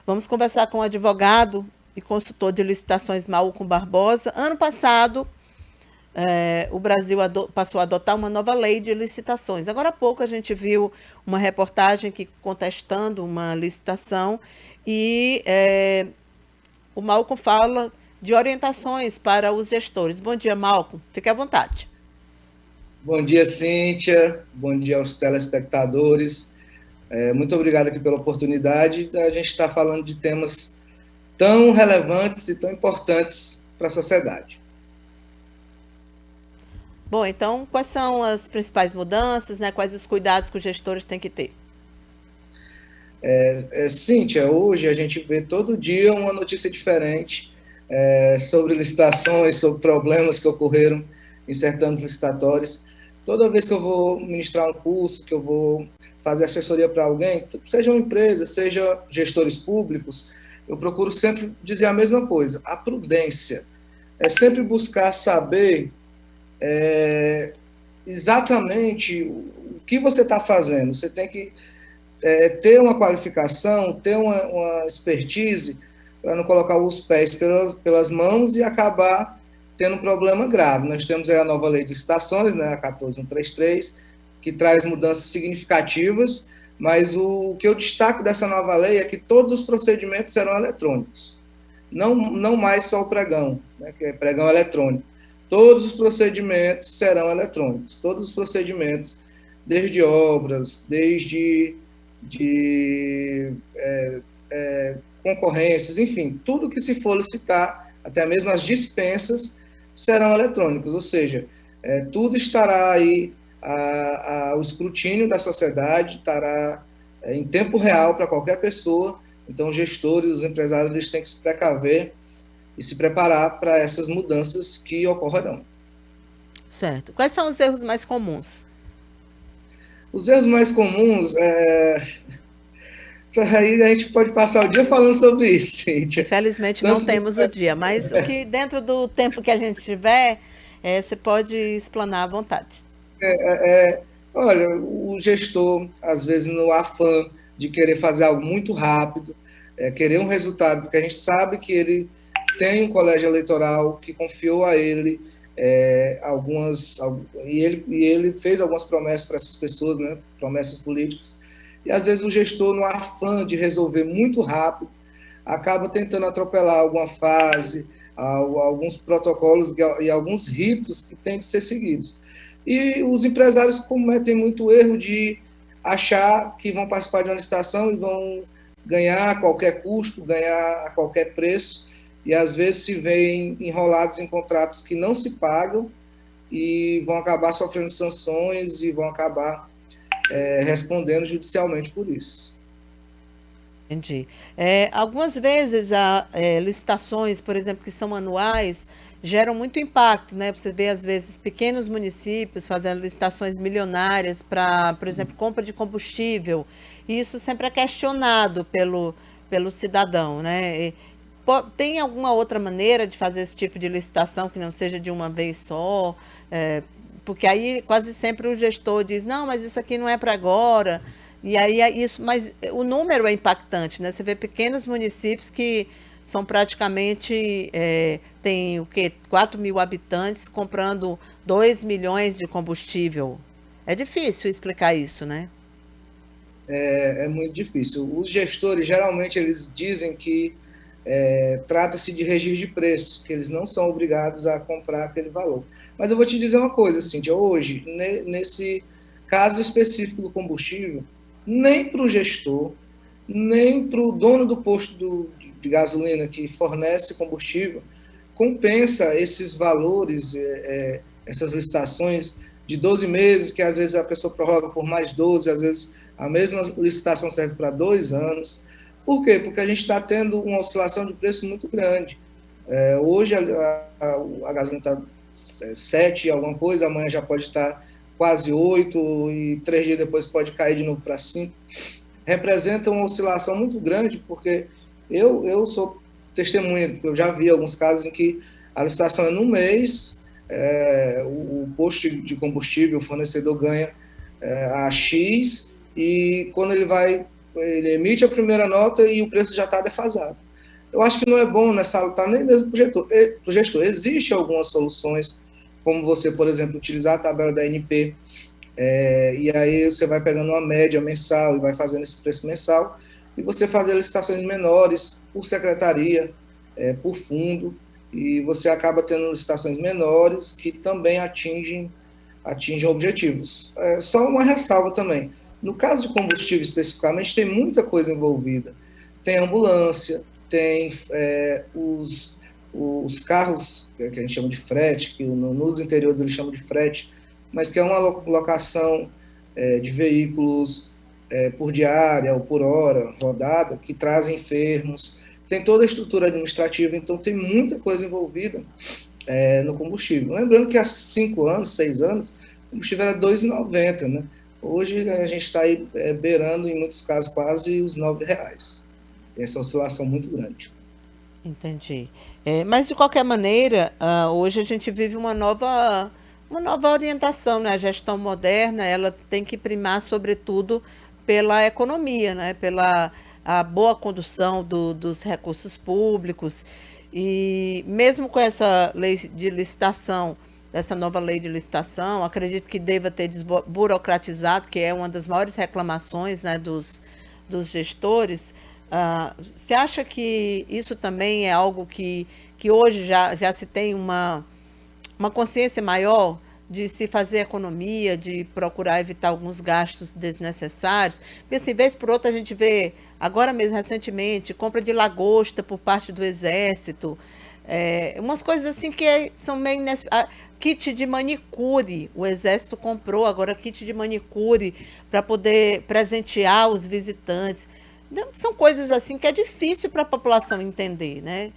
Vamos conversar com o advogado e consultor de licitações Malcolm Barbosa. Ano passado, o Brasil passou a adotar uma nova lei de licitações. Agora há pouco a gente viu uma reportagem que contestando uma licitação e o Malcolm fala de orientações para os gestores. Bom dia, Malcolm. Fique à vontade. Bom dia, Cíntia. Bom dia aos telespectadores. Muito obrigado aqui pela oportunidade da gente estar falando de temas tão relevantes e tão importantes para a sociedade. Bom, então, quais são as principais mudanças, né? Quais os cuidados que os gestores têm que ter? Cíntia, hoje a gente vê todo dia uma notícia diferente sobre licitações, sobre problemas que ocorreram em certames licitatórios. Toda vez que eu vou ministrar um curso, que eu vou fazer assessoria para alguém, seja uma empresa, seja gestores públicos, eu procuro sempre dizer a mesma coisa, a prudência. É sempre buscar saber exatamente o que você está fazendo. Você tem que ter uma qualificação, ter uma expertise para não colocar os pés pelas mãos e acabar tendo um problema grave. Nós temos aí a nova lei de licitações, né, a 14133, que traz mudanças significativas, mas o que eu destaco dessa nova lei é que todos os procedimentos serão eletrônicos. Não mais só o pregão, né, que é pregão eletrônico. Todos os procedimentos serão eletrônicos. Todos os procedimentos, desde obras, desde concorrências, enfim, tudo que se for licitar, até mesmo as dispensas, serão eletrônicas, ou seja, tudo estará aí ao escrutínio da sociedade, estará em tempo real para qualquer pessoa. Então, os gestores, os empresários, eles têm que se precaver e se preparar para essas mudanças que ocorrerão. Certo. Quais são os erros mais comuns? Os erros mais comuns, aí a gente pode passar o dia falando sobre isso, Cíntia. Infelizmente não Tanto do... temos o dia, mas o que dentro do tempo que a gente tiver, você pode explanar à vontade. Olha, o gestor, às vezes, no afã de querer fazer algo muito rápido, querer um resultado, porque a gente sabe que ele tem um colégio eleitoral que confiou a ele ele fez algumas promessas para essas pessoas, né, promessas políticas, e às vezes o gestor, no afã de resolver muito rápido, acaba tentando atropelar alguma fase, alguns protocolos e alguns ritos que têm que ser seguidos. E os empresários cometem muito erro de achar que vão participar de uma licitação e vão ganhar a qualquer custo, ganhar a qualquer preço, e às vezes se veem enrolados em contratos que não se pagam e vão acabar sofrendo sanções e vão acabar respondendo judicialmente por isso. Entendi. Algumas vezes licitações, por exemplo, que são anuais, geram muito impacto, né? Você vê, às vezes, pequenos municípios fazendo licitações milionárias para, por exemplo, compra de combustível. E isso sempre é questionado pelo cidadão, né? Tem alguma outra maneira de fazer esse tipo de licitação que não seja de uma vez só? Porque aí quase sempre o gestor diz, não, mas isso aqui não é para agora. E aí é isso, mas o número é impactante, né? Você vê pequenos municípios que são praticamente, tem o quê? 4.000 habitantes comprando 2 milhões de combustível. É difícil explicar isso, né? É muito difícil. Os gestores, geralmente, eles dizem que trata-se de registro de preços, que eles não são obrigados a comprar aquele valor. Mas eu vou te dizer uma coisa, Cíntia, hoje, nesse caso específico do combustível, nem para o gestor, nem para o dono do posto de gasolina que fornece combustível, compensa esses valores, essas licitações de 12 meses, que às vezes a pessoa prorroga por mais 12, às vezes a mesma licitação serve para 2 anos. Por quê? Porque a gente está tendo uma oscilação de preço muito grande. Hoje a gasolina está 7 alguma coisa, amanhã já pode estar quase 8 e 3 dias depois pode cair de novo para 5. Representa uma oscilação muito grande, porque eu sou testemunha, eu já vi alguns casos em que a licitação é num mês, o posto combustível, o fornecedor ganha a X, e quando ele vai ele emite a primeira nota e o preço já está defasado. Eu acho que não é bom nessa luta nem mesmo para o gestor. Existem algumas soluções, como você, por exemplo, utilizar a tabela da ANP, e aí você vai pegando uma média mensal e vai fazendo esse preço mensal, e você fazer licitações menores por secretaria, por fundo, e você acaba tendo licitações menores que também atingem objetivos. Só uma ressalva também. No caso de combustível especificamente, tem muita coisa envolvida. Tem ambulância, tem os carros, que a gente chama de frete, que nos interiores eles chamam de frete, mas que é uma locação de veículos por diária ou por hora, rodada, que trazem enfermos. Tem toda a estrutura administrativa, então tem muita coisa envolvida no combustível. Lembrando que há 5 anos, 6 anos, o combustível era R$ 2,90, né? Hoje a gente está aí beirando, em muitos casos, quase os R$ 9. Tem essa oscilação muito grande. Entendi. Mas de qualquer maneira, hoje a gente vive uma nova orientação, né? A gestão moderna, ela tem que primar, sobretudo, pela economia, né? Pela a boa condução dos recursos públicos. E mesmo com essa lei de licitação, essa nova lei de licitação, acredito que deva ter desburocratizado, que é uma das maiores reclamações, né, dos gestores. Você acha que isso também é algo que hoje já se tem uma consciência maior de se fazer economia, de procurar evitar alguns gastos desnecessários? Porque, assim, vez por outra, a gente vê, agora mesmo, recentemente, compra de lagosta por parte do Exército, umas coisas assim que são meio kit de manicure, o Exército comprou agora kit de manicure para poder presentear os visitantes. Então, são coisas assim que é difícil para a população entender, né?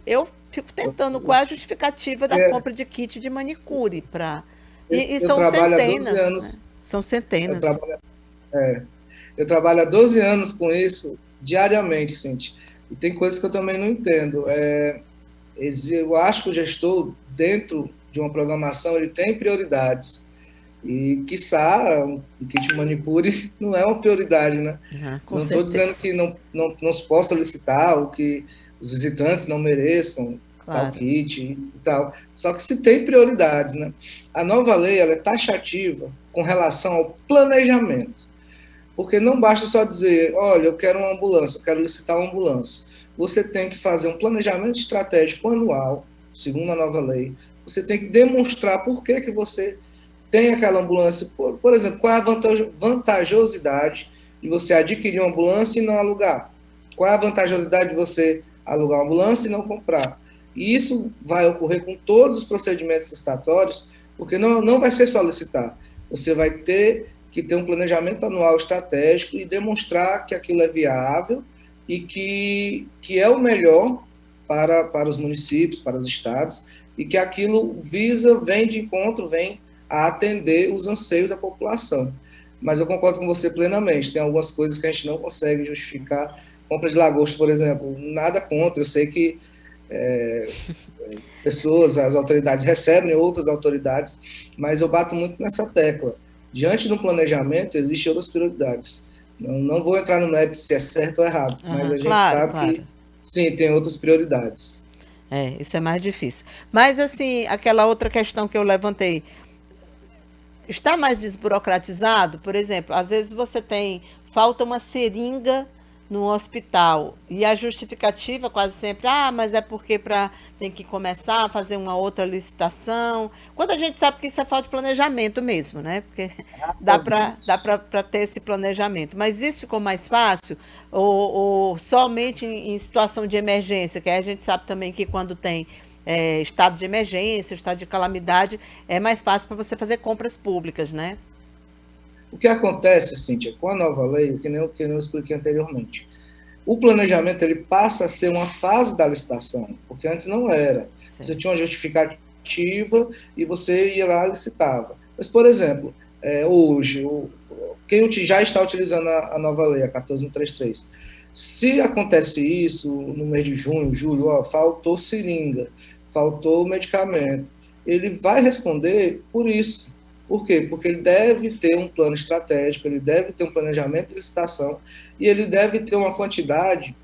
Eu fico tentando qual é a justificativa da É, compra de kit de manicure para e eu são trabalho há 12 centenas, né? anos, São eu centenas. trabalho, é, eu trabalho há 12 anos com isso diariamente, Cintia. E tem coisas que eu também não entendo. Eu acho que o gestor, dentro de uma programação, ele tem prioridades. E, quiçá, um kit de manicure não é uma prioridade, né? Com Não estou dizendo certeza. que não se possa licitar, ou que os visitantes não mereçam tal Claro. kit e tal. Só que se tem prioridades, né? A nova lei ela é taxativa com relação ao planejamento. Porque não basta só dizer, olha, eu quero uma ambulância, eu quero licitar uma ambulância. Você tem que fazer um planejamento estratégico anual, segundo a nova lei. Você tem que demonstrar por que você tem aquela ambulância. Por exemplo, qual é a vantajosidade de você adquirir uma ambulância e não alugar? Qual é a vantajosidade de você alugar uma ambulância e não comprar? E isso vai ocorrer com todos os procedimentos licitatórios, porque não vai ser só licitar. Você vai ter que ter um planejamento anual estratégico e demonstrar que aquilo é viável e que é o melhor para os municípios, para os estados, e que aquilo vem de encontro, vem a atender os anseios da população. Mas eu concordo com você plenamente, tem algumas coisas que a gente não consegue justificar. Compra de lagosta, por exemplo, nada contra, eu sei que as autoridades recebem outras autoridades, mas eu bato muito nessa tecla. Diante do planejamento, existem outras prioridades. Não vou entrar no mérito se é certo ou errado, mas Aham, a gente claro, sabe que, claro. sim, tem outras prioridades. Isso é mais difícil. Mas, assim, aquela outra questão que eu levantei, está mais desburocratizado? Por exemplo, às vezes falta uma seringa no hospital e a justificativa quase sempre, mas é porque tem que começar a fazer uma outra licitação. Quando a gente sabe que isso é falta de planejamento mesmo, né? Porque dá para ter esse planejamento. Mas isso ficou mais fácil ou somente em situação de emergência, que aí a gente sabe também que quando tem estado de emergência, estado de calamidade, é mais fácil para você fazer compras públicas, né? O que acontece, Cíntia, com a nova lei, que eu expliquei anteriormente, o planejamento ele passa a ser uma fase da licitação, porque antes não era. Você Certo. tinha uma justificativa e você ia lá e licitava. Mas, por exemplo, hoje, quem já está utilizando a nova lei, a 14133, se acontece isso no mês de junho, julho, faltou seringa, faltou medicamento, ele vai responder por isso, Por quê? Porque ele deve ter um plano estratégico, ele deve ter um planejamento de licitação e ele deve ter uma quantidade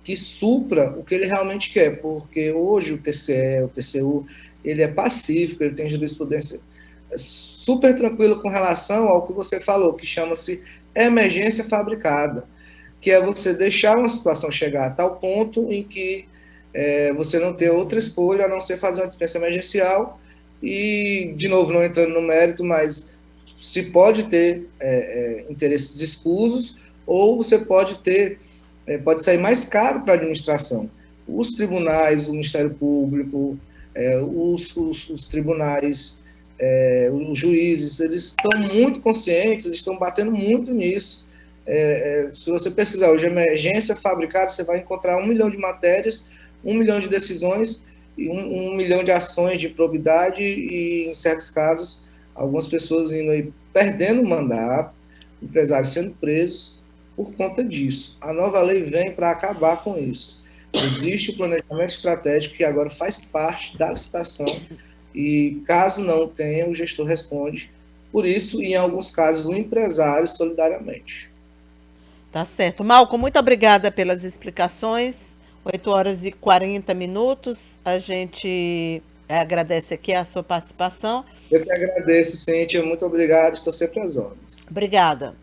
que supra o que ele realmente quer, porque hoje o TCE, o TCU, ele é pacífico, ele tem jurisprudência super tranquila com relação ao que você falou, que chama-se emergência fabricada, que é você deixar uma situação chegar a tal ponto em que você não tem outra escolha a não ser fazer uma dispensa emergencial e, de novo, não entrando no mérito, mas se pode ter interesses escusos ou você pode ter pode sair mais caro para a administração. Os tribunais, o Ministério Público, os tribunais, os juízes, eles estão muito conscientes, eles estão batendo muito nisso. Se você pesquisar hoje emergência fabricada, você vai encontrar 1 milhão de matérias, 1 milhão de decisões e 1 milhão de ações de probidade e, em certos casos, algumas pessoas indo aí perdendo o mandato, empresários sendo presos por conta disso. A nova lei vem para acabar com isso. Existe o planejamento estratégico que agora faz parte da licitação e, caso não tenha, o gestor responde por isso e, em alguns casos, o empresário solidariamente. Tá certo. Malcolm, muito obrigada pelas explicações. 8h40. A gente agradece aqui a sua participação. Eu que agradeço, Cíntia. Muito obrigado. Estou sempre às ordens. Obrigada.